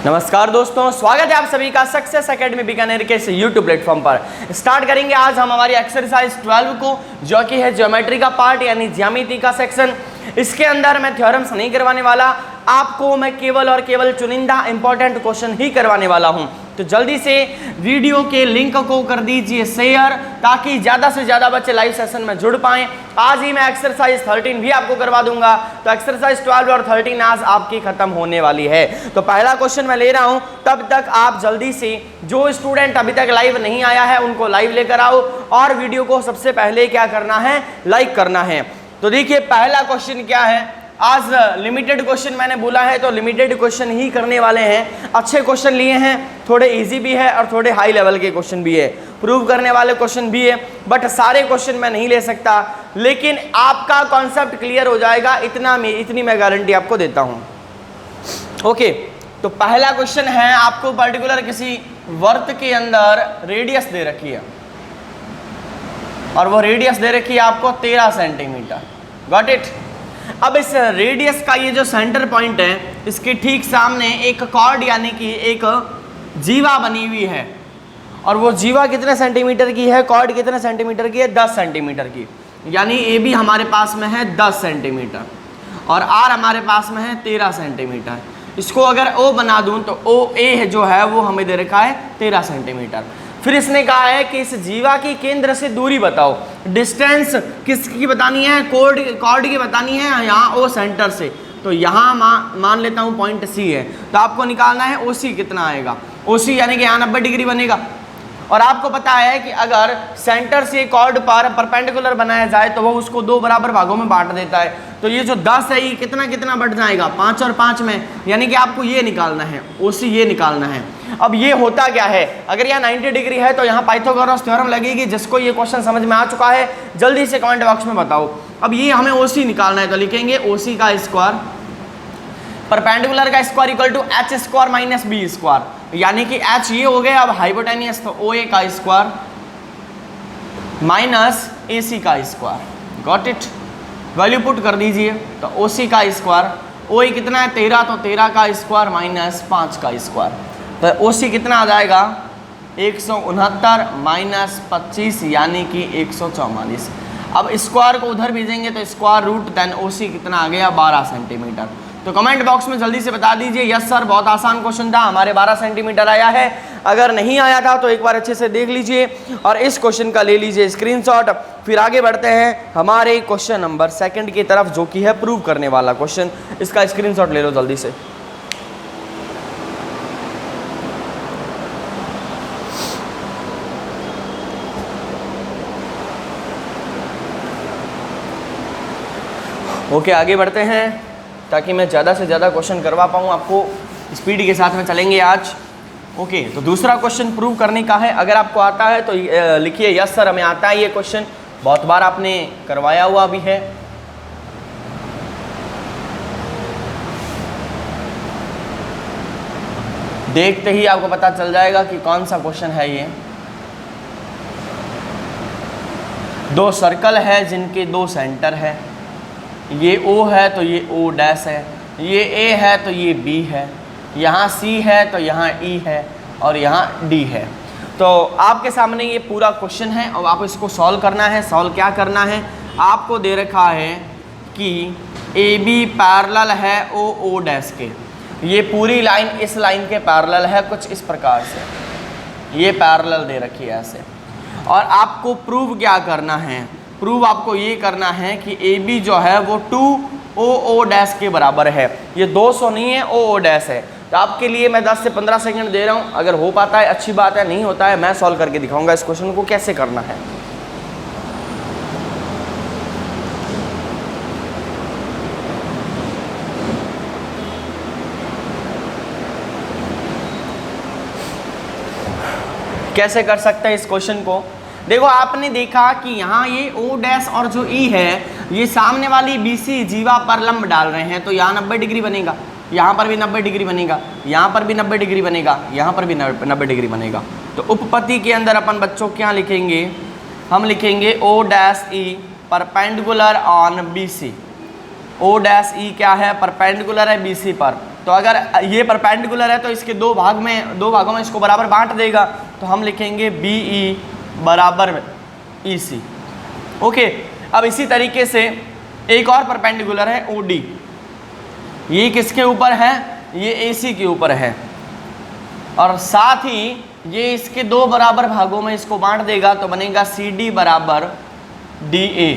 नमस्कार दोस्तों, स्वागत है आप सभी का सक्सेस एकेडमी बीकानेर के इस यूट्यूब प्लेटफॉर्म पर। स्टार्ट करेंगे आज हम हमारी एक्सरसाइज 12 को, जो कि है ज्योमेट्री का पार्ट यानी ज्यामिति का सेक्शन। इसके अंदर मैं थ्योरम्स नहीं करवाने वाला, आपको मैं केवल और केवल चुनिंदा इंपॉर्टेंट क्वेश्चन ही करवाने वाला हूं। तो जल्दी से वीडियो के लिंक को कर दीजिए शेयर, ताकि ज़्यादा से ज़्यादा बच्चे लाइव सेशन में जुड़ पाएं। आज ही मैं एक्सरसाइज 13 भी आपको करवा दूंगा। तो एक्सरसाइज 12 और 13 आज आपकी खत्म होने वाली है। तो पहला क्वेश्चन मैं ले रहा हूं, तब तक आप जल्दी से जो स्टूडेंट अभी तक लाइव नहीं आया है उनको लाइव लेकर आओ, और वीडियो को सबसे पहले क्या करना है, लाइक करना है। तो देखिए पहला क्वेश्चन क्या है। आज लिमिटेड क्वेश्चन मैंने बोला है, तो लिमिटेड क्वेश्चन ही करने वाले हैं। अच्छे क्वेश्चन लिए हैं, थोड़े इजी भी है और थोड़े हाई लेवल के क्वेश्चन भी है, प्रूव करने वाले क्वेश्चन भी है। बट सारे क्वेश्चन मैं नहीं ले सकता, लेकिन आपका कॉन्सेप्ट क्लियर हो जाएगा, इतनी मैं गारंटी आपको देता हूं। ओके, तो पहला क्वेश्चन है, आपको पर्टिकुलर किसी वर्त के अंदर रेडियस दे रखी है, और वो रेडियस दे रखी है आपको 13 सेंटीमीटर। Got it. अब इस रेडियस का ये जो सेंटर पॉइंट है, इसके ठीक सामने एक कॉर्ड यानी कि एक जीवा बनी हुई है, और वो जीवा कितने सेंटीमीटर की है, कॉर्ड कितने सेंटीमीटर की है, 10 सेंटीमीटर की। यानी ए बी हमारे पास में है 10 सेंटीमीटर और आर हमारे पास में है 13 सेंटीमीटर। इसको अगर ओ बना दूं तो ओ ए जो है वो हमें दे रखा है 13 सेंटीमीटर। फिर इसने कहा है कि इस जीवा की केंद्र से दूरी बताओ। डिस्टेंस किसकी बतानी है, कॉर्ड की बतानी है, यहाँ ओ सेंटर से। तो यहाँ मान लेता हूँ पॉइंट सी है, तो आपको निकालना है ओ सी कितना आएगा। ओ सी यानी कि यहाँ 90 डिग्री बनेगा। और आपको पता है कि अगर सेंटर से कॉर्ड पर परपेंडिकुलर बनाया जाए तो वो उसको 2 बराबर भागों में बांट देता है। तो ये जो 10 है ये कितना कितना बढ़ जाएगा, 5 और 5 में, यानी कि आपको ये निकालना है, ओसी ये निकालना है। अब ये होता क्या है, अगर यहाँ 90 डिग्री है तो यहाँ पाइथागोरस थ्योरम लगेगी। जिसको ये क्वेश्चन समझ में आ चुका है जल्दी से कमेंट बॉक्स में बताओ। अब ये हमें ओसी निकालना है, तो लिखेंगे ओसी का स्क्वायर, परपेंडिकुलर का square equal to H square minus B square, यानी कि एच ये हो गया। अब हाइपोटेनियस तो ओ ए का स्क्वायर माइनस ए सी का square. Got it. Value put कर दीजिए, तो ओ सी का स्क्वायर, ओ ए कितना है 13, तो 13 का स्क्वायर माइनस 5 का स्क्वायर। तो ओ सी कितना आ जाएगा 169 माइनस 25 यानी कि 144। अब स्क्वायर को उधर भेजेंगे तो स्क्वायर रूट, देन ओ सी कितना आ गया 12 सेंटीमीटर। तो कमेंट बॉक्स में जल्दी से बता दीजिए यस सर बहुत आसान क्वेश्चन था, हमारे 12 सेंटीमीटर आया है। अगर नहीं आया था तो एक बार अच्छे से देख लीजिए और इस क्वेश्चन का ले लीजिए स्क्रीनशॉट। फिर आगे बढ़ते हैं हमारे क्वेश्चन नंबर 2 की तरफ, जो कि है प्रूव करने वाला क्वेश्चन। इसका स्क्रीनशॉट ले लो जल्दी से। ओके, आगे बढ़ते हैं ताकि मैं ज़्यादा से ज़्यादा क्वेश्चन करवा पाऊँ आपको। स्पीड के साथ में चलेंगे आज। ओके, तो दूसरा क्वेश्चन प्रूव करने का है। अगर आपको आता है तो लिखिए यस सर हमें आता है ये क्वेश्चन, बहुत बार आपने करवाया हुआ भी है। देखते ही आपको पता चल जाएगा कि कौन सा क्वेश्चन है ये। 2 सर्कल है जिनके 2 सेंटर है, ये O है तो ये O डैश है, ये A है तो ये B है, यहाँ C है तो यहाँ E है, और यहाँ D है। तो आपके सामने ये पूरा क्वेश्चन है और आप इसको सॉल्व करना है। सॉल्व क्या करना है, आपको दे रखा है कि AB पैरेलल है O डैश के। ये पूरी लाइन इस लाइन के पैरेलल है कुछ इस प्रकार से, ये पैरेलल दे रखी है ऐसे। और आपको प्रूव क्या करना है, प्रूव आपको ये करना है कि ए बी जो है वो 2 OO डैश के बराबर है। ये 200 नहीं है, OO डैश है। तो आपके लिए मैं 10 से 15 सेकंड दे रहा हूँ। अगर हो पाता है अच्छी बात है, नहीं होता है मैं सॉल्व करके दिखाऊंगा इस क्वेश्चन को कैसे करना है। कैसे कर सकते हैं इस क्वेश्चन को। देखो आपने देखा कि यहाँ ये O डैश और जो E है ये सामने वाली BC जीवा पर लंब डाल रहे हैं, तो यहाँ 90 डिग्री बनेगा, यहाँ पर भी 90 डिग्री बनेगा, यहाँ पर भी 90 डिग्री बनेगा, यहाँ पर भी 90 डिग्री बनेगा। तो उपपत्ति के अंदर अपन बच्चों क्या लिखेंगे, हम लिखेंगे O dash E perpendicular on BC। O dash E क्या है, परपेंडिकुलर है BC पर, तो अगर ये परपेंडिकुलर है तो इसके दो भागों में इसको बराबर बांट देगा, तो हम लिखेंगे BE बराबर EC। ओके, अब इसी तरीके से एक और परपेंडिकुलर है OD, ये किसके ऊपर है, ये AC के ऊपर है, और साथ ही ये इसके दो बराबर भागों में इसको बांट देगा, तो बनेगा CD बराबर DA।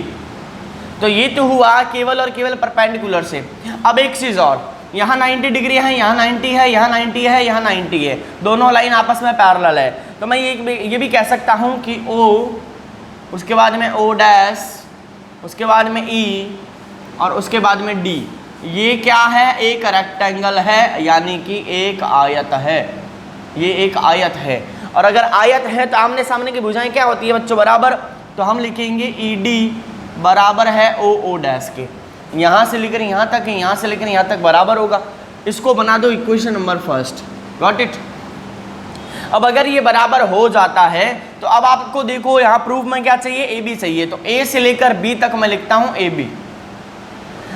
तो ये तो हुआ केवल और केवल परपेंडिकुलर से। अब एक चीज़ और, यहाँ 90 डिग्री है, यहाँ 90 है, यहाँ 90 है, यहाँ 90 है, दोनों लाइन आपस में पैरेलल है, तो मैं ये भी कह सकता हूँ कि O, उसके बाद में O डैश, उसके बाद में E और उसके बाद में D, ये क्या है, एक रेक्टेंगल है, यानी कि एक आयत है, ये एक आयत है। और अगर आयत है तो आमने सामने की भुजाएं क्या होती है बच्चों, बराबर, तो हम लिखेंगे ED बराबर है OO डैश के, यहाँ से लेकर यहाँ तक, यहाँ से लेकर यहाँ तक बराबर होगा। इसको बना दो equation number first, got it. अब अगर ये बराबर हो जाता है तो अब आपको देखो यहाँ प्रूफ में क्या चाहिए, AB चाहिए, तो A से लेकर B तक मैं लिखता हूँ AB।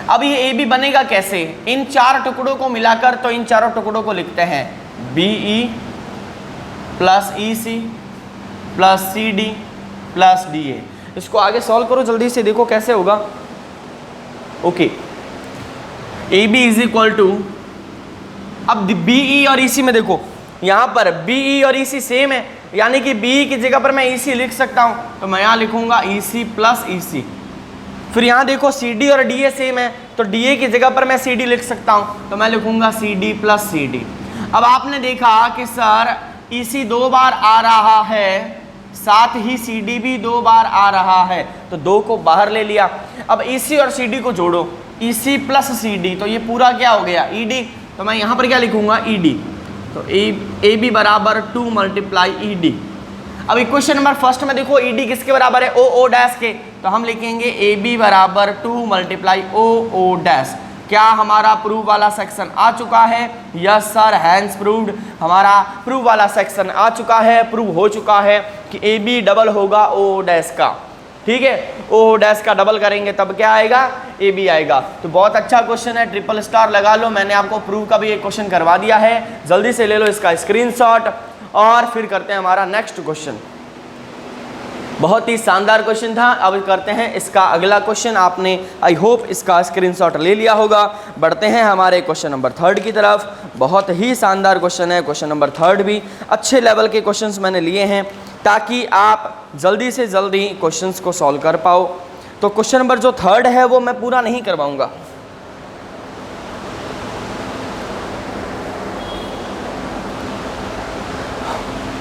अब ये AB बनेगा कैसे, इन चार टुकड़ों को मिलाकर, तो इन चारों टुकड़ों को लिखते हैं BE plus EC plus CD plus DA। इसको आगे सॉल्व करो जल्दी से, देखो कैसे होगा। Okay, AB is equal to, अब BE और EC में देखो, यहाँ पर BE और EC सेम है, यानी कि BE की जगह पर मैं EC लिख सकता हूँ, तो मैं यहाँ लिखूंगा EC प्लस EC। फिर यहाँ देखो CD और DA सेम है, तो DA की जगह पर मैं CD लिख सकता हूँ, तो मैं लिखूंगा CD प्लस CD। अब आपने देखा कि सर EC दो बार आ रहा है, साथ ही CD भी दो बार आ रहा है, तो दो को बाहर ले लिया। अब EC और CD को जोड़ो, EC प्लस CD, तो ये पूरा क्या हो गया, ED। तो मैं यहाँ पर क्या लिखूंगा, ED, तो AB बराबर 2 मल्टीप्लाई ED। अब इक्वेशन नंबर फर्स्ट में देखो ED किसके बराबर है, OO डैश के, तो हम लिखेंगे AB बराबर 2 मल्टीप्लाई OO डैश। क्या हमारा प्रूफ वाला सेक्शन आ चुका है, यस सर, हैंस प्रूव्ड, हमारा प्रूफ वाला सेक्शन आ चुका है, प्रूव हो चुका है कि AB डबल होगा OO डैश का, ठीक है, OO डैश का डबल करेंगे तब क्या आएगा, AB आएगा। तो बहुत अच्छा क्वेश्चन है, ट्रिपल स्टार लगा लो, मैंने आपको प्रूफ का भी एक क्वेश्चन करवा दिया है, जल्दी से ले लो इसका स्क्रीनशॉट और फिर करते हैं हमारा नेक्स्ट क्वेश्चन। बहुत ही शानदार क्वेश्चन था। अब करते हैं इसका अगला क्वेश्चन, आपने आई होप इसका स्क्रीनशॉट ले लिया होगा। बढ़ते हैं हमारे क्वेश्चन नंबर 3 की तरफ। बहुत ही शानदार क्वेश्चन है, क्वेश्चन नंबर 3 भी अच्छे लेवल के क्वेश्चंस मैंने लिए हैं ताकि आप जल्दी से जल्दी क्वेश्चंस को सॉल्व कर पाओ। तो क्वेश्चन नंबर जो 3 है वो मैं पूरा नहीं करवाऊंगा,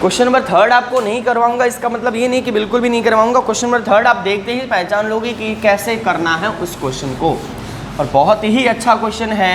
क्वेश्चन नंबर 3 आपको नहीं करवाऊंगा, इसका मतलब ये नहीं कि बिल्कुल भी नहीं करवाऊंगा। क्वेश्चन नंबर 3 आप देखते ही पहचान लोगे कि कैसे करना है उस क्वेश्चन को, और बहुत ही अच्छा क्वेश्चन है।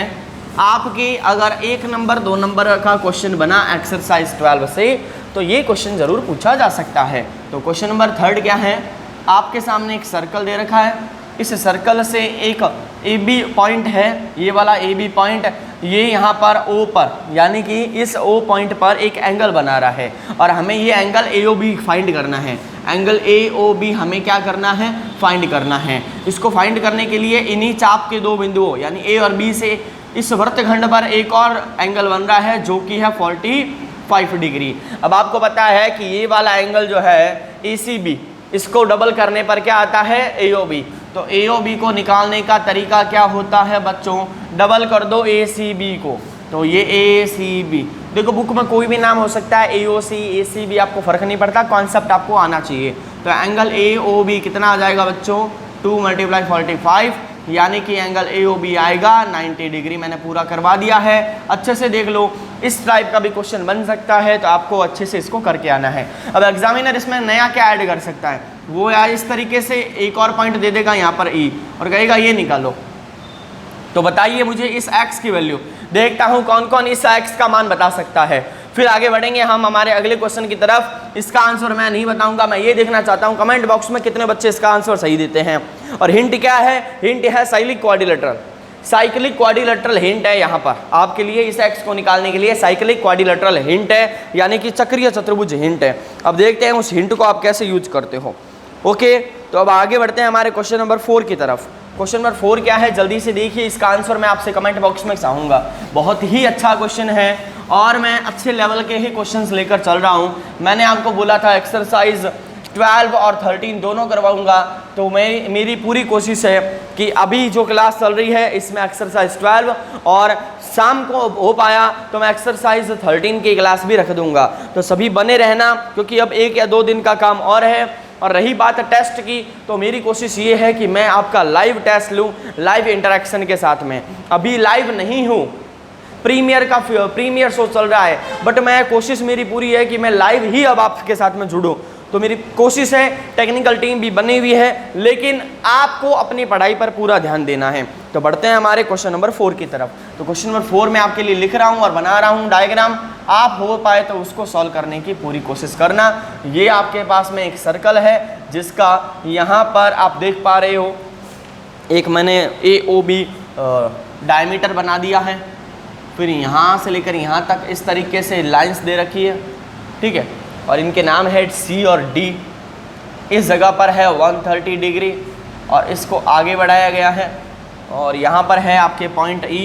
आपके अगर 1 नंबर 2 नंबर का क्वेश्चन बना एक्सरसाइज 12 से तो ये क्वेश्चन ज़रूर पूछा जा सकता है। तो क्वेश्चन नंबर 3 क्या है, आपके सामने एक सर्कल दे रखा है, इस सर्कल से एक AB पॉइंट है, ये वाला AB पॉइंट, ये यहाँ पर O पर, यानी कि इस O पॉइंट पर एक एंगल बना रहा है और हमें ये एंगल AOB फाइंड करना है। एंगल AOB हमें क्या करना है, फाइंड करना है। इसको फाइंड करने के लिए इन्हीं चाप के 2 बिंदुओं यानी A और B से इस वृत्तखंड पर एक और एंगल बन रहा है जो कि है 45 डिग्री। अब आपको पता है कि ये वाला एंगल जो है ACB, इसको डबल करने पर क्या आता है, AOB। तो AOB को निकालने का तरीका क्या होता है बच्चों, डबल कर दो ACB को, तो ये ACB, देखो बुक में कोई भी नाम हो सकता है, AOC ACB, आपको फर्क नहीं पड़ता, कॉन्सेप्ट आपको आना चाहिए। तो एंगल AOB कितना आ जाएगा बच्चों, 2 मल्टीप्लाई 45, यानी कि एंगल AOB आएगा 90 डिग्री। मैंने पूरा करवा दिया है, अच्छे से देख लो। इस टाइप का भी क्वेश्चन बन सकता है, तो आपको अच्छे से इसको करके आना है। अब एग्जामिनर इसमें नया क्या ऐड कर सकता है, वो यार इस तरीके से एक और पॉइंट दे देगा यहाँ पर E और कहेगा ये निकालो। तो बताइए मुझे इस x की वैल्यू, देखता हूँ कौन कौन इस x का मान बता सकता है। फिर आगे बढ़ेंगे हम हमारे अगले क्वेश्चन की तरफ। इसका आंसर मैं नहीं बताऊंगा, मैं ये देखना चाहता हूँ कमेंट बॉक्स में कितने बच्चे इसका आंसर सही देते हैं। और हिंट क्या है, हिंट है cyclic quadrilateral, cyclic quadrilateral hint है यहाँ पर आपके लिए। इस एक्स को निकालने के लिए साइक्लिक क्वाड्रिलेटरल हिंट है, यानी कि चक्रीय चतुर्भुज हिंट है। अब देखते हैं उस हिंट को आप कैसे यूज करते हो। ओके, तो अब आगे बढ़ते हैं हमारे क्वेश्चन नंबर 4 की तरफ। क्वेश्चन नंबर 4 क्या है, जल्दी से देखिए, इसका आंसर मैं आपसे कमेंट बॉक्स में चाहूँगा। बहुत ही अच्छा क्वेश्चन है और मैं अच्छे लेवल के ही क्वेश्चंस लेकर चल रहा हूँ। मैंने आपको बोला था एक्सरसाइज 12 और 13 दोनों करवाऊंगा, तो मेरी पूरी कोशिश है कि अभी जो क्लास चल रही है इसमें एक्सरसाइज 12 और शाम को हो पाया तो मैं एक्सरसाइज 13 की क्लास भी रख दूंगा। तो सभी बने रहना, क्योंकि अब 1 या 2 दिन का काम और है। और रही बात टेस्ट की, तो मेरी कोशिश ये है कि मैं आपका लाइव टेस्ट लूँ, लाइव इंटरेक्शन के साथ में। अभी लाइव नहीं हूँ, प्रीमियर शो चल रहा है, बट मैं कोशिश मेरी पूरी है कि मैं लाइव ही अब आपके साथ में जुड़ूं। तो मेरी कोशिश है, टेक्निकल टीम भी बनी हुई है, लेकिन आपको अपनी पढ़ाई पर पूरा ध्यान देना है। तो बढ़ते हैं हमारे क्वेश्चन नंबर 4 की तरफ। तो क्वेश्चन नंबर 4 मैं आपके लिए लिख रहा हूं और बना रहा हूं डायग्राम। आप हो पाए तो उसको सॉल्व करने की पूरी कोशिश करना। ये आपके पास में एक सर्कल है जिसका यहाँ पर आप देख पा रहे हो, एक मैंने AOB डायमीटर बना दिया है, फिर यहाँ से लेकर यहाँ तक इस तरीके से लाइंस दे रखी है, ठीक है, और इनके नाम है C और D। इस जगह पर है 130 डिग्री और इसको आगे बढ़ाया गया है, और यहाँ पर है आपके पॉइंट E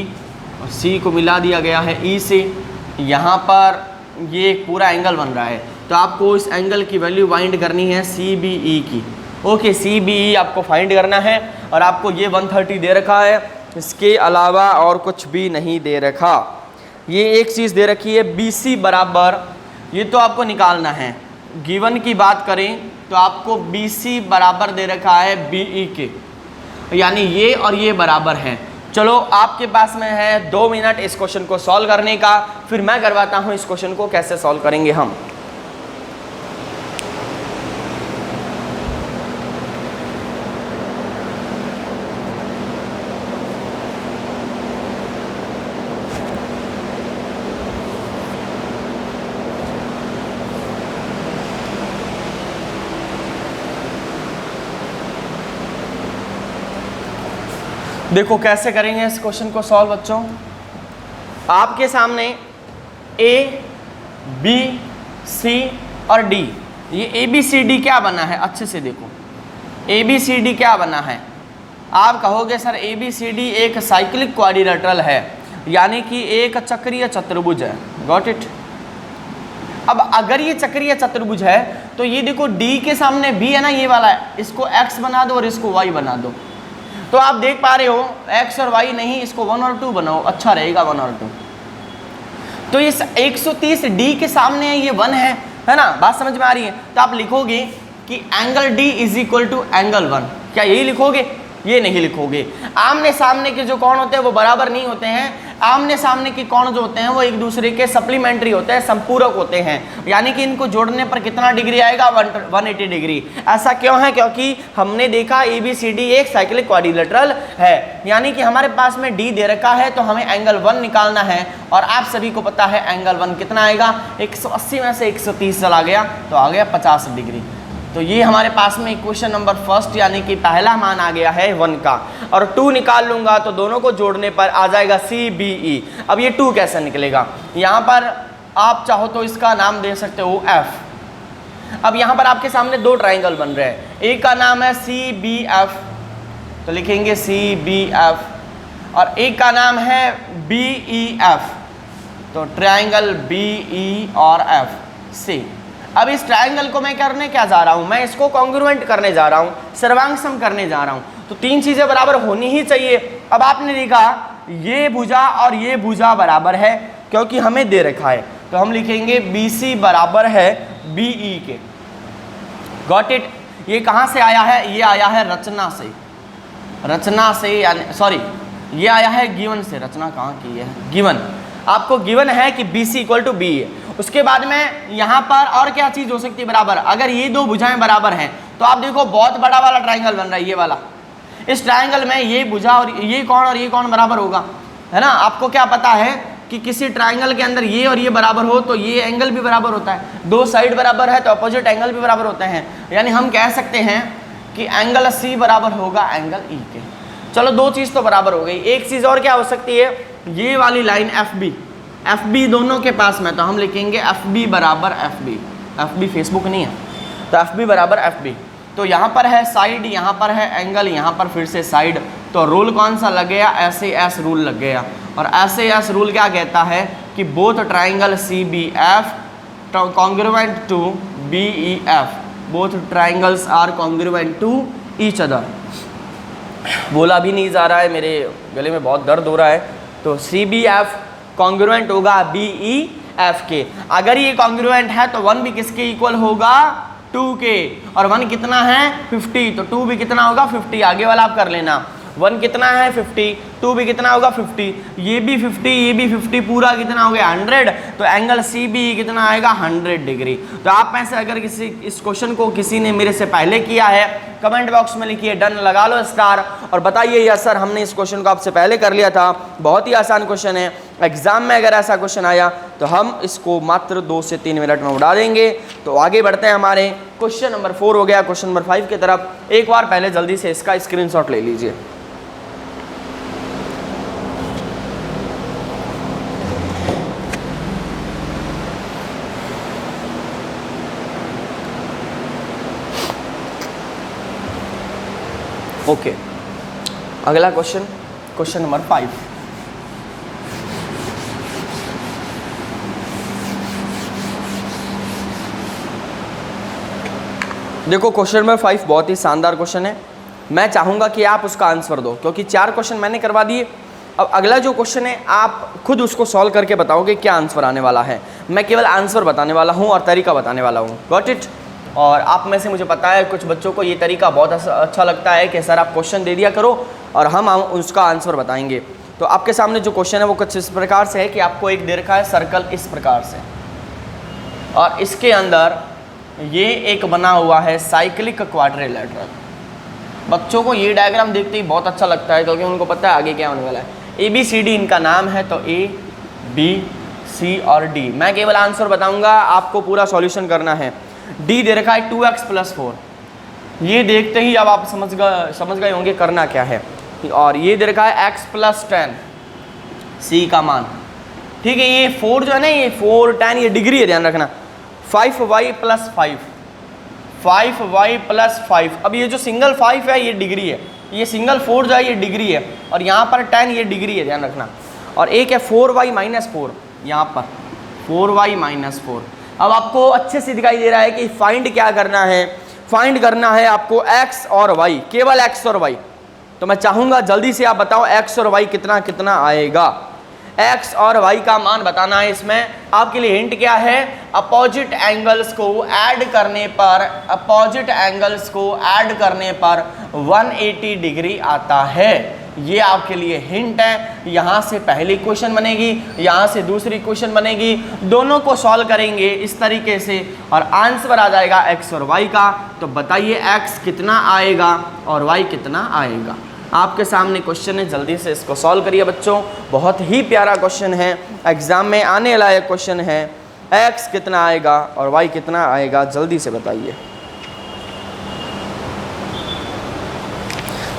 और C को मिला दिया गया है E से। यहाँ पर ये एक पूरा एंगल बन रहा है, तो आपको इस एंगल की वैल्यू फाइंड करनी है CBE की। ओके, CBE आपको फाइंड करना है और आपको ये 130 दे रखा है, इसके अलावा और कुछ भी नहीं दे रखा। ये एक चीज़ दे रखी है BC बराबर, ये तो आपको निकालना है। गिवन की बात करें तो आपको BC बराबर दे रखा है BE के, यानी ये और ये बराबर हैं। चलो, आपके पास में है 2 मिनट इस क्वेश्चन को सॉल्व करने का, फिर मैं करवाता हूँ इस क्वेश्चन को कैसे सॉल्व करेंगे हम। देखो कैसे करेंगे इस क्वेश्चन को सॉल्व बच्चों। आपके सामने A, B, C और D, ये ABCD क्या बना है, अच्छे से देखो। ABCD क्या बना है, आप कहोगे सर ABCD एक साइक्लिक क्वाड्रिलेटरल है, यानी कि एक चक्रीय चतुर्भुज है। Got it. अब अगर ये चक्रीय चतुर्भुज है तो ये देखो D के सामने B है ना, ये वाला है, इसको X बना दो और इसको Y बना दो। तो आप देख पा रहे हो X और Y नहीं, इसको 1 और 2 बनाओ, अच्छा रहेगा 1 और 2। तो इस 130 D के सामने ये 1 है ना, बात समझ में आ रही है। तो आप लिखोगे कि angle D is equal to angle 1, क्या यही लिखोगे? ये नहीं लिखोगे। आमने सामने के जो कोण होते हैं वो बराबर नहीं होते हैं। आमने सामने के कोण जो होते हैं वो एक दूसरे के सप्लीमेंट्री होते हैं, संपूरक होते हैं, यानी कि इनको जोड़ने पर कितना डिग्री आएगा, 180 डिग्री। ऐसा क्यों है? क्योंकि हमने देखा ABCD एक साइक्लिक क्वाड्रिलेटरल है, यानी कि हमारे पास में D दे रखा है तो हमें एंगल 1 निकालना है। और आप सभी को पता है एंगल 1 कितना आएगा, 180 में से 130 चला गया तो आ गया 50 डिग्री। तो ये हमारे पास में इक्वेशन नंबर फर्स्ट यानी कि पहला मान आ गया है 1 का। और 2 निकाल लूंगा तो दोनों को जोड़ने पर आ जाएगा CBE। अब ये 2 कैसे निकलेगा? यहाँ पर आप चाहो तो इसका नाम दे सकते हो F। अब यहाँ पर आपके सामने 2 ट्राइंगल बन रहे हैं, एक का नाम है CBF, तो लिखेंगे CBF, और एक का नाम है BEF, तो ट्राइंगल BE और F C। अब इस ट्रायंगल को मैं करने क्या जा रहा हूं, मैं इसको कॉन्ग्रुएंट करने जा रहा हूं, सर्वांगसम करने जा रहा हूं। तो 3 चीजें बराबर होनी ही चाहिए। अब आपने देखा ये भुजा और ये भुजा बराबर है क्योंकि हमें दे रखा है, तो हम लिखेंगे BC बराबर है BE के। Got it. ये कहां से आया है? ये आया है रचना से, यानी सॉरी ये आया है गिवन से। रचना कहाँ की है? गिवन। आपको गिवन है कि BC इक्वल टू BE है। उसके बाद में यहाँ पर और क्या चीज हो सकती है बराबर? अगर ये 2 भुजाएं बराबर हैं तो आप देखो बहुत बड़ा वाला ट्रायंगल बन रहा है, ये वाला। इस ट्रायंगल में ये भुजा और ये कोण बराबर होगा, है ना। आपको क्या पता है कि किसी ट्रायंगल के अंदर ये और ये बराबर हो तो ये एंगल भी बराबर होता है। 2 साइड बराबर है तो अपोजिट एंगल भी बराबर होते हैं, यानी हम कह सकते हैं कि एंगल C बराबर होगा एंगल E के। चलो 2 चीज तो बराबर हो गई। एक चीज और क्या हो सकती है? ये वाली लाइन FB दोनों के पास में, तो हम लिखेंगे FB बराबर FB फेसबुक नहीं है, तो FB बराबर FB। तो यहाँ पर है साइड, यहाँ पर है एंगल, यहाँ पर फिर से साइड, तो रूल कौन सा लग गया, SAS रूल लग गया। और SAS रूल क्या कहता है कि both triangle CBF congruent to BEF, both triangles are congruent to each other. बोला भी नहीं जा रहा है, मेरे गले में बहुत दर्द हो रहा है। तो CBF कॉन्ग्रुएंट होगा BEF के। अगर ये कॉन्ग्रुएंट है तो 1 भी किसके इक्वल होगा, 2 के। और 1 कितना है 50, तो 2 भी कितना होगा 50। आगे वाला आप कर लेना, 1 कितना है 50, 2 भी कितना होगा 50, ये भी 50, ये भी 50, पूरा कितना हो गया 100। तो एंगल CBE कितना आएगा 100 डिग्री। तो आप में से अगर किसी इस क्वेश्चन को किसी ने मेरे से पहले किया है, कमेंट बॉक्स में लिखिए डन, लगा लो स्टार और बताइए यस सर हमने इस क्वेश्चन को आपसे पहले कर लिया था, बहुत ही आसान क्वेश्चन है। एग्जाम में अगर ऐसा क्वेश्चन आया तो हम इसको मात्र 2 से 3 मिनट में उड़ा देंगे। तो आगे बढ़ते हैं, हमारे क्वेश्चन नंबर 4 हो गया, क्वेश्चन नंबर 5 की तरफ। एक बार पहले जल्दी से इसका स्क्रीनशॉट ले लीजिए। ओके, अगला क्वेश्चन, क्वेश्चन नंबर 5। देखो क्वेश्चन नंबर 5 बहुत ही शानदार क्वेश्चन है। मैं चाहूंगा कि आप उसका आंसर दो, क्योंकि 4 क्वेश्चन मैंने करवा दिए। अब अगला जो क्वेश्चन है आप खुद उसको सॉल्व करके बताओगे क्या आंसर आने वाला है। मैं केवल आंसर बताने वाला हूं और तरीका बताने वाला हूं। Got it. और आप में से मुझे पता है कुछ बच्चों को ये तरीका बहुत अच्छा लगता है कि सर आप क्वेश्चन दे दिया करो और हम उसका आंसर बताएंगे। तो आपके सामने जो क्वेश्चन है वो कुछ इस प्रकार से है कि आपको एक दे रखा है सर्कल इस प्रकार से, और इसके अंदर ये एक बना हुआ है साइक्लिक क्वाड्रिलेटरल। बच्चों को ये डायग्राम देखते ही बहुत अच्छा लगता है, क्योंकि उनको पता है आगे क्या होने वाला है। ABCD इनका नाम है, तो A B C और D। मैं केवल आंसर बताऊंगा, आपको पूरा सॉल्यूशन करना है। D दे रखा है 2x + 4, ये देखते ही अब आप समझ गए होंगे करना क्या है। और ये दे रखा है x + 10, C का मान, ठीक है। ये 4 जो है ना, ये 4 10 ये डिग्री है, ध्यान रखना। 5y + 5, 5y + 5। अब ये जो सिंगल 5 है ये डिग्री है, ये सिंगल 4 जो है ये डिग्री है, और यहाँ पर 10 ये डिग्री है, ध्यान रखना। और एक है 4y - 4, यहाँ पर 4y - 4। अब आपको अच्छे से दिखाई दे रहा है कि फाइंड क्या करना है। फाइंड करना है आपको x और y, केवल x और y। तो मैं चाहूंगा जल्दी से आप बताओ x और y कितना कितना आएगा। x और y का मान बताना है। इसमें आपके लिए हिंट क्या है, अपोजिट एंगल्स को ऐड करने पर, अपोजिट एंगल्स को ऐड करने पर 180 डिग्री आता है। ये आपके लिए हिंट है। यहाँ से पहली क्वेश्चन बनेगी, यहाँ से दूसरी क्वेश्चन बनेगी, दोनों को सॉल्व करेंगे इस तरीके से और आंसर आ जाएगा x और y का। तो बताइए x कितना आएगा और y कितना आएगा। आपके सामने क्वेश्चन है, जल्दी से इसको सॉल्व करिए बच्चों। बहुत ही प्यारा क्वेश्चन है, एग्जाम में आने लायक क्वेश्चन है। x कितना आएगा और y कितना आएगा, जल्दी से बताइए।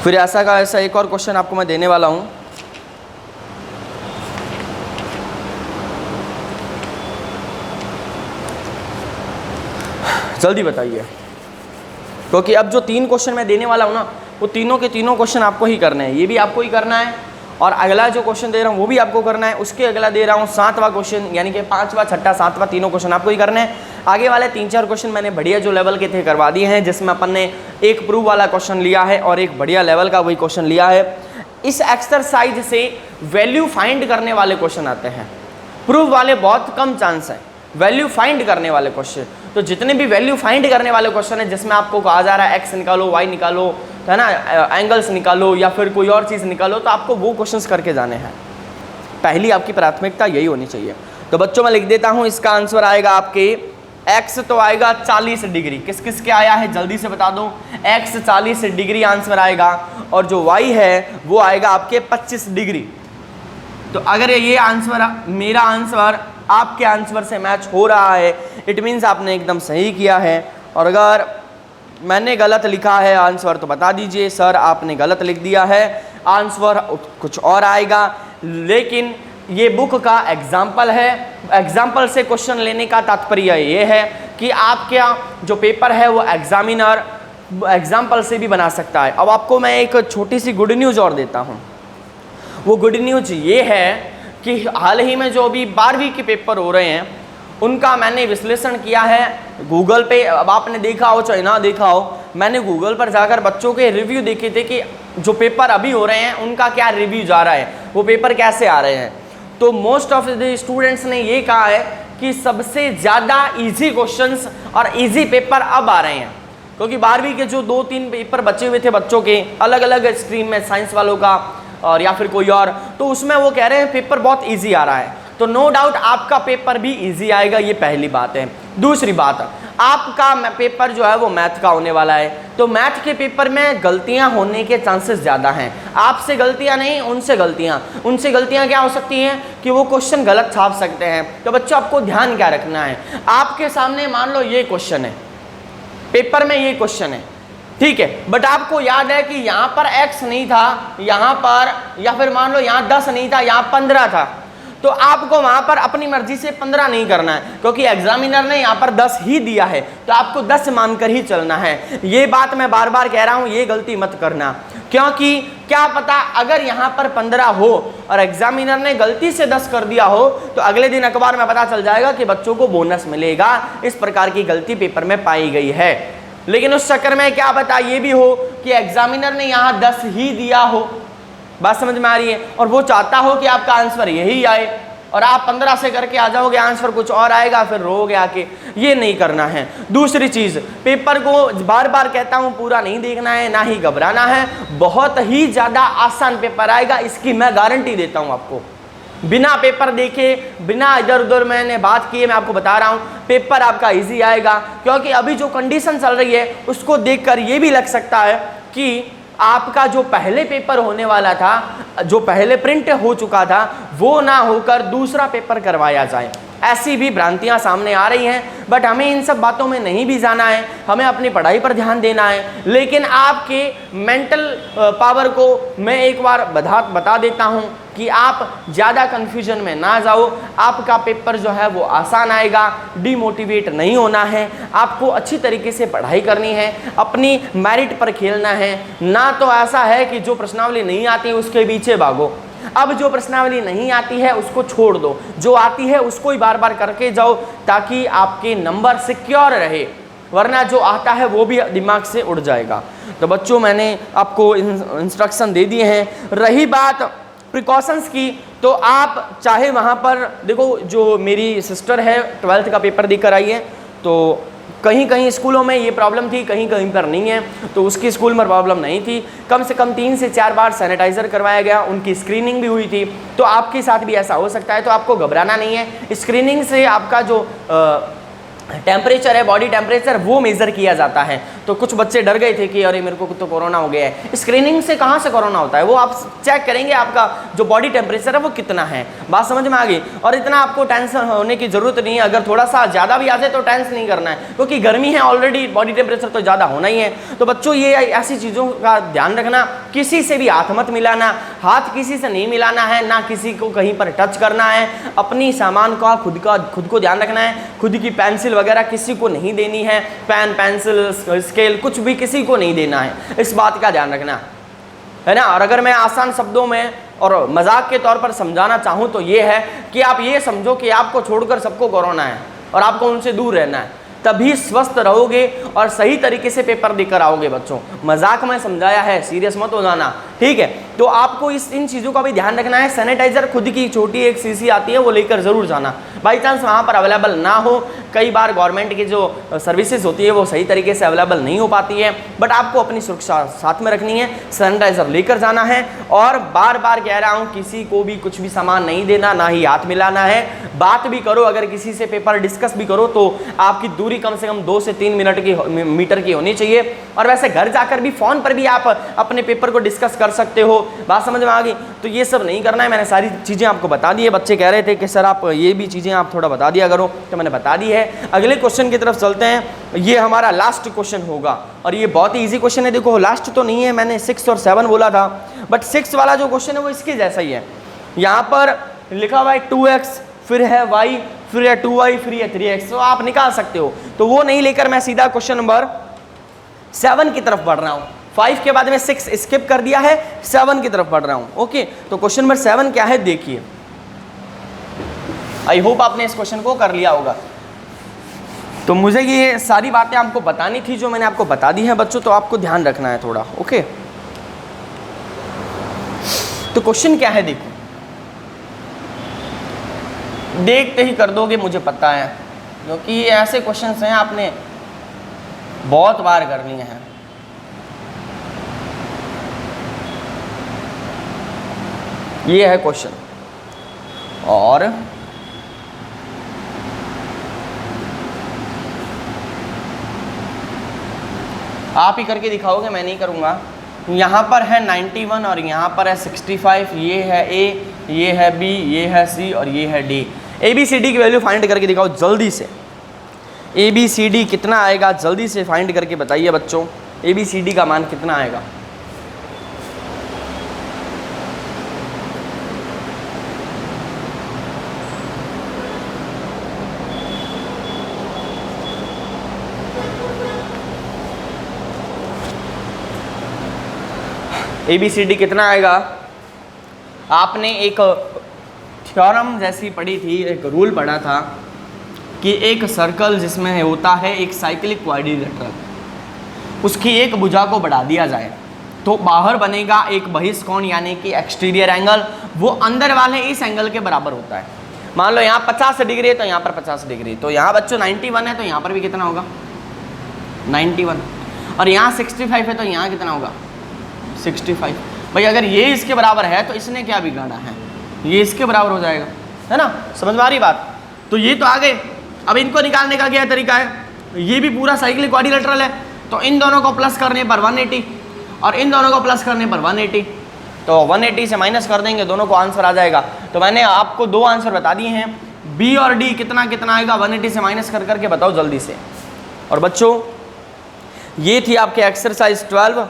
फिर ऐसा एक और क्वेश्चन आपको मैं देने वाला हूं। जल्दी बताइए, क्योंकि अब जो 3 क्वेश्चन मैं देने वाला हूं ना, वो तीनों के तीनों क्वेश्चन आपको ही करने हैं। ये भी आपको ही करना है, और अगला जो क्वेश्चन दे रहा हूँ वो भी आपको करना है। उसके अगला दे रहा हूँ 7वां क्वेश्चन, यानी कि 5वां 6वां 7वां तीनों क्वेश्चन आपको ही करने हैं। आगे वाले 3-4 क्वेश्चन मैंने बढ़िया जो लेवल के थे करवा दिए हैं, जिसमें अपन ने एक प्रूव वाला क्वेश्चन लिया है और एक बढ़िया लेवल का वही क्वेश्चन लिया है। इस एक्सरसाइज से वैल्यू फाइंड करने वाले क्वेश्चन आते हैं, प्रूव वाले बहुत कम चांस है। वैल्यू फाइंड करने वाले क्वेश्चन, तो जितने भी वैल्यू फाइंड करने वाले क्वेश्चन है जिसमें आपको कहा जा रहा है x निकालो, y निकालो, है ना, एंगल्स निकालो या फिर कोई और चीज़ निकालो, तो आपको वो क्वेश्चंस करके जाने हैं। पहली आपकी प्राथमिकता यही होनी चाहिए। तो बच्चों मैं लिख देता हूँ, इसका आंसर आएगा आपके x तो आएगा 40 डिग्री। किस किस के आया है जल्दी से बता दो। x 40 डिग्री आंसर आएगा, और जो y है वो आएगा आपके 25 डिग्री। तो अगर ये आंसर, मेरा आंसर आपके आंसर से मैच हो रहा है, इट मीन्स आपने एकदम सही किया है। और अगर मैंने गलत लिखा है आंसर तो बता दीजिए सर आपने गलत लिख दिया है, आंसर कुछ और आएगा। लेकिन ये बुक का एग्जाम्पल है, एग्जाम्पल से क्वेश्चन लेने का तात्पर्य ये है कि आपका जो पेपर है वो एग्जामिनर एग्जाम्पल से भी बना सकता है। अब आपको मैं एक छोटी सी गुड न्यूज़ और देता हूँ। वो गुड न्यूज़ ये है कि हाल ही में जो अभी 12वीं के पेपर हो रहे हैं उनका मैंने विश्लेषण किया है गूगल पे। अब आपने देखा हो चाहे ना देखा हो, मैंने गूगल पर जाकर बच्चों के रिव्यू देखे थे कि जो पेपर अभी हो रहे हैं उनका क्या रिव्यू जा रहा है, वो पेपर कैसे आ रहे हैं। तो मोस्ट ऑफ द स्टूडेंट्स ने ये कहा है कि सबसे ज़्यादा इजी क्वेश्चंस और इजी पेपर अब आ रहे हैं, क्योंकि 12वीं के जो 2-3 पेपर बचे हुए थे बच्चों के अलग अलग स्ट्रीम में, साइंस वालों का और या फिर कोई और, तो उसमें वो कह रहे हैं पेपर बहुत ईजी आ रहा है। तो नो डाउट आपका पेपर भी इजी आएगा, ये पहली बात है। दूसरी बात, आपका पेपर जो है वो मैथ का होने वाला है, तो मैथ के पेपर में गलतियां होने के चांसेस ज़्यादा हैं। आपसे गलतियां नहीं, उनसे गलतियां क्या हो सकती हैं कि वो क्वेश्चन गलत छाप सकते हैं। तो बच्चों आपको ध्यान क्या रखना है, आपके सामने मान लो ये क्वेश्चन है, पेपर में ये क्वेश्चन है, ठीक है, बट आपको याद है कि यहाँ पर x नहीं था, यहाँ पर, या फिर मान लो यहाँ 10 नहीं था, यहाँ 15 था, तो आपको वहाँ पर अपनी मर्जी से 15 नहीं करना है, क्योंकि एग्जामिनर ने यहाँ पर 10 ही दिया है, तो आपको 10 मानकर ही चलना है। ये बात मैं बार बार कह रहा हूँ, ये गलती मत करना, क्योंकि क्या पता अगर यहाँ पर 15 हो और एग्जामिनर ने गलती से 10 कर दिया हो तो अगले दिन अखबार में पता चल जाएगा कि बच्चों को बोनस मिलेगा, इस प्रकार की गलती पेपर में पाई गई है। लेकिन उस चक्कर में क्या पता ये भी हो कि एग्जामिनर ने यहाँ 10 ही दिया हो, बात समझ में आ रही है, और वो चाहता हो कि आपका आंसर यही आए और आप 15 से करके आ जाओगे, आंसर कुछ और आएगा, फिर रोओगे आके। ये नहीं करना है। दूसरी चीज़, पेपर को बार बार कहता हूँ पूरा नहीं देखना है, ना ही घबराना है, बहुत ही ज़्यादा आसान पेपर आएगा, इसकी मैं गारंटी देता हूँ आपको। बिना पेपर देखे, बिना इधर उधर मैंने बात किए, मैं आपको बता रहा हूँ पेपर आपका इजी आएगा, क्योंकि अभी जो कंडीशन चल रही है उसको देखकर ये भी लग सकता है कि आपका जो पहले पेपर होने वाला था, जो पहले प्रिंट हो चुका था, वो ना होकर दूसरा पेपर करवाया जाए। ऐसी भी भ्रांतियां सामने आ रही हैं, बट हमें इन सब बातों में नहीं भी जाना है, हमें अपनी पढ़ाई पर ध्यान देना है। लेकिन आपके मेंटल पावर को मैं एक बार बता देता हूं कि आप ज़्यादा कन्फ्यूजन में ना जाओ, आपका पेपर जो है वो आसान आएगा, डिमोटिवेट नहीं होना है, आपको अच्छी तरीके से पढ़ाई करनी है, अपनी मेरिट पर खेलना है। ना तो ऐसा है कि जो प्रश्नावली नहीं आती उसके पीछे भागो, अब जो प्रश्नावली नहीं आती है उसको छोड़ दो, जो आती है उसको ही बार बार करके जाओ, ताकि आपके नंबर सिक्योर रहे, वरना जो आता है वो भी दिमाग से उड़ जाएगा। तो बच्चों मैंने आपको इंस्ट्रक्शन दे दिए हैं। रही बात प्रिकॉशंस की, तो आप चाहे वहाँ पर देखो, जो मेरी सिस्टर है 12th का पेपर देकर आई है, तो कहीं कहीं स्कूलों में ये प्रॉब्लम थी, कहीं कहीं पर नहीं है, तो उसकी स्कूल में प्रॉब्लम नहीं थी। कम से कम 3 से 4 बार सैनिटाइज़र करवाया गया, उनकी स्क्रीनिंग भी हुई थी। तो आपके साथ भी ऐसा हो सकता है, तो आपको घबराना नहीं है। स्क्रीनिंग से आपका जो टेम्परेचर है, बॉडी टेम्परेचर, वो मेज़र किया जाता है। तो कुछ बच्चे डर गए थे कि अरे मेरे को तो कोरोना हो गया है। स्क्रीनिंग से कहाँ से कोरोना होता है, वो आप चेक करेंगे आपका जो बॉडी टेम्परेचर है वो कितना है। बात समझ में आ गई। और इतना आपको टेंशन होने की ज़रूरत नहीं है, अगर थोड़ा सा ज़्यादा भी आ जाए तो टेंशन नहीं करना है, क्योंकि गर्मी है ऑलरेडी, बॉडी टेम्परेचर तो ज़्यादा होना ही है। तो बच्चों ये ऐसी चीज़ों का ध्यान रखना, किसी से भी हाथ मत मिलाना, हाथ किसी से नहीं मिलाना है, ना किसी को कहीं पर टच करना है। अपनी सामान का खुद को ध्यान रखना है, खुद की पेंसिल वगैरह किसी को नहीं देनी है, पेन पेंसिल स्केल कुछ भी किसी को नहीं देना है, इस बात का ध्यान रखना है ना। और अगर मैं आसान शब्दों में और मजाक के तौर पर समझाना चाहूँ तो ये है कि आप ये समझो कि आपको छोड़कर सबको कोरोना है और आपको उनसे दूर रहना है, तभी स्वस्थ रहोगे और सही तरीके से पेपर देकर आओगे। बच्चों मजाक में समझाया है, सीरियस मत हो जाना, ठीक है। तो आपको इन चीज़ों का भी ध्यान रखना है। सैनिटाइजर खुद की छोटी एक शीशी आती है, वो लेकर ज़रूर जाना, बाई चांस वहाँ पर अवेलेबल ना हो। कई बार गवर्नमेंट की जो सर्विसेज होती है वो सही तरीके से अवेलेबल नहीं हो पाती है, बट आपको अपनी सुरक्षा साथ में रखनी है, सैनिटाइजर लेकर जाना है। और बार बार कह रहा हूँ, किसी को भी कुछ भी सामान नहीं देना, ना ही हाथ मिलाना है। बात भी करो, अगर किसी से पेपर डिस्कस भी करो तो आपकी दूरी कम से कम 2 से 3 मीटर की होनी चाहिए। और वैसे घर जाकर भी फ़ोन पर भी आप अपने पेपर को डिस्कस कर सकते हो। बात समझ में आ गई। तो ये सब नहीं करना है, मैंने सारी चीज़ें आपको बता दी है। बच्चे कह रहे थे कि सर आप ये भी चीज़ें आप थोड़ा बता दिया करो, तो मैंने बता दी है। अगले क्वेश्चन की तरफ चलते हैं। ये हमारा लास्ट क्वेश्चन होगा और ये बहुत ही ईजी क्वेश्चन है। देखो लास्ट तो नहीं है, मैंने 6 और 7 बोला था, बट 6 वाला जो क्वेश्चन है वो इसके जैसा ही है। यहाँ पर लिखा हुआ है 2x, फिर है y, फिर है 2y, फिर है 3x, तो आप निकाल सकते हो। तो वो नहीं लेकर मैं सीधा क्वेश्चन नंबर 7 की तरफ बढ़ रहा हूँ। 5 के बाद में 6 स्किप कर दिया है, 7 की तरफ बढ़ रहा हूँ। ओके, तो क्वेश्चन नंबर 7 क्या है देखिए। आई होप आपने इस क्वेश्चन को कर लिया होगा। तो मुझे ये सारी बातें आपको बतानी थी जो मैंने आपको बता दी हैं बच्चों, तो आपको ध्यान रखना है थोड़ा। ओके, तो क्वेश्चन क्या है देखो, देखते ही कर दोगे मुझे पता है, क्योंकि ये ऐसे क्वेश्चंस हैं आपने बहुत बार कर लिए हैं। ये है क्वेश्चन, और आप ही करके दिखाओगे, मैं नहीं करूँगा। यहाँ पर है 91 और यहाँ पर है 65। ये है ए, ये है बी, ये है सी और ये है D. A B C D की वैल्यू फाइंड करके दिखाओ जल्दी से। ए बी सी डी कितना आएगा जल्दी से फाइंड करके बताइए बच्चों, ए बी सी डी का मान कितना आएगा। ए बी सी डी कितना आएगा। आपने एक थ्योरम जैसी पढ़ी थी, एक रूल पढ़ा था कि एक सर्कल जिसमें होता है एक साइक्लिक क्वाड्रिलेटरल, उसकी एक भुजा को बढ़ा दिया जाए तो बाहर बनेगा एक बहिष्कोण यानी कि एक्सटीरियर एंगल, वो अंदर वाले इस एंगल के बराबर होता है। मान लो यहाँ 50 डिग्री है तो यहाँ पर 50 डिग्री, तो यहाँ बच्चों 91 है तो यहाँ पर भी कितना होगा 91, और यहाँ 65 है तो यहाँ कितना होगा 65। भाई अगर ये इसके बराबर है तो इसने क्या बिगाड़ा है, ये इसके बराबर हो जाएगा, है ना। समझ में आ रही बात। तो ये तो आ गए। अब इनको निकालने का क्या तरीका है, ये भी पूरा साइक्लिक क्वाड्रिलेटरल है, तो इन दोनों को प्लस करने पर 180 और इन दोनों को प्लस करने पर 180, तो 180 से माइनस कर देंगे, दोनों को आंसर आ जाएगा। तो मैंने आपको 2 आंसर बता दिए हैं, बी और डी कितना कितना आएगा 180 से माइनस कर करके बताओ जल्दी से। और बच्चों ये थी आपके एक्सरसाइज 12।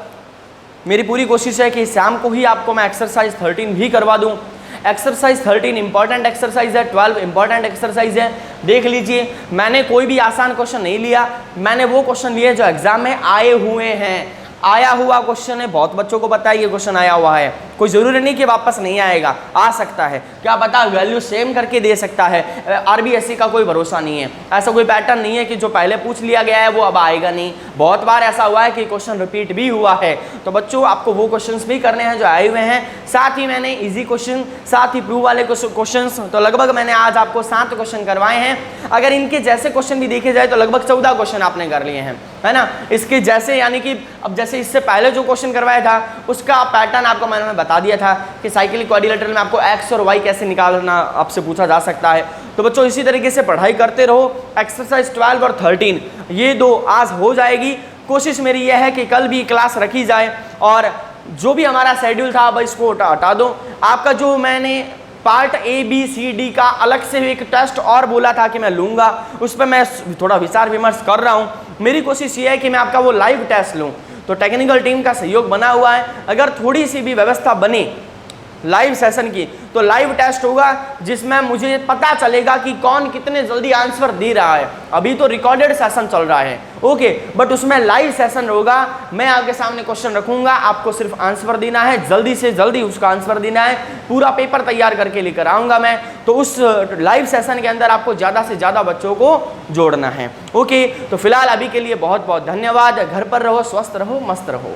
मेरी पूरी कोशिश है कि शाम को ही आपको मैं एक्सरसाइज 13 भी करवा दूं। एक्सरसाइज 13 इंपॉर्टेंट एक्सरसाइज है, 12 इंपॉर्टेंट एक्सरसाइज है। देख लीजिए, मैंने कोई भी आसान क्वेश्चन नहीं लिया, मैंने वो क्वेश्चन लिए जो एग्जाम में आए हुए हैं। आया हुआ क्वेश्चन है, बहुत बच्चों को पता है ये क्वेश्चन आया हुआ है, कोई ज़रूरी नहीं कि वापस नहीं आएगा, आ सकता है, क्या पता वैल्यू सेम करके दे सकता है। आरबीएससी का कोई भरोसा नहीं है, ऐसा कोई पैटर्न नहीं है कि जो पहले पूछ लिया गया है वो अब आएगा नहीं। बहुत बार ऐसा हुआ है कि क्वेश्चन रिपीट भी हुआ है। तो बच्चों आपको वो क्वेश्चंस भी करने हैं जो आए हुए हैं, साथ ही मैंने इजी क्वेश्चन, साथ ही प्रूव वाले क्वेश्चंस, तो लगभग मैंने आज आपको 7 क्वेश्चन करवाए हैं। अगर इनके जैसे क्वेश्चन भी देखे जाए तो लगभग 14 क्वेश्चन आपने कर लिए हैं, है ना। इसके जैसे यानी कि अब जैसे इससे पहले जो क्वेश्चन करवाया था उसका पैटर्न आपको मैंने बता दिया था कि साइक्लिक क्वाड्रिलेटरल में आपको एक्स और वाई कैसे निकालना आपसे पूछा जा सकता है। तो बच्चों इसी तरीके से पढ़ाई करते रहो। एक्सरसाइज 12 और 13 ये 2 आज हो जाएगी। कोशिश मेरी यह है कि कल भी क्लास रखी जाए, और जो भी हमारा शेड्यूल था अब इसको हटा दो। आपका जो मैंने part A B C D का अलग से एक टेस्ट और बोला था कि मैं लूँगा, उस पर मैं थोड़ा विचार विमर्श कर रहा हूँ। मेरी कोशिश ये है कि मैं आपका वो लाइव टेस्ट लूँ, तो टेक्निकल टीम का सहयोग बना हुआ है। अगर थोड़ी सी भी व्यवस्था बनी लाइव सेशन की तो लाइव टेस्ट होगा जिसमें मुझे पता चलेगा कि कौन कितने जल्दी आंसर दे रहा है। अभी तो रिकॉर्डेड सेशन चल रहा है, ओके, बट उसमें लाइव सेशन होगा। मैं आपके सामने क्वेश्चन रखूंगा, आपको सिर्फ आंसर देना है, जल्दी से जल्दी उसका आंसर देना है। पूरा पेपर तैयार करके लेकर आऊँगा मैं, तो उस लाइव सेशन के अंदर आपको ज़्यादा से ज़्यादा बच्चों को जोड़ना है। ओके, तो फिलहाल अभी के लिए बहुत बहुत धन्यवाद। घर पर रहो, स्वस्थ रहो, मस्त रहो।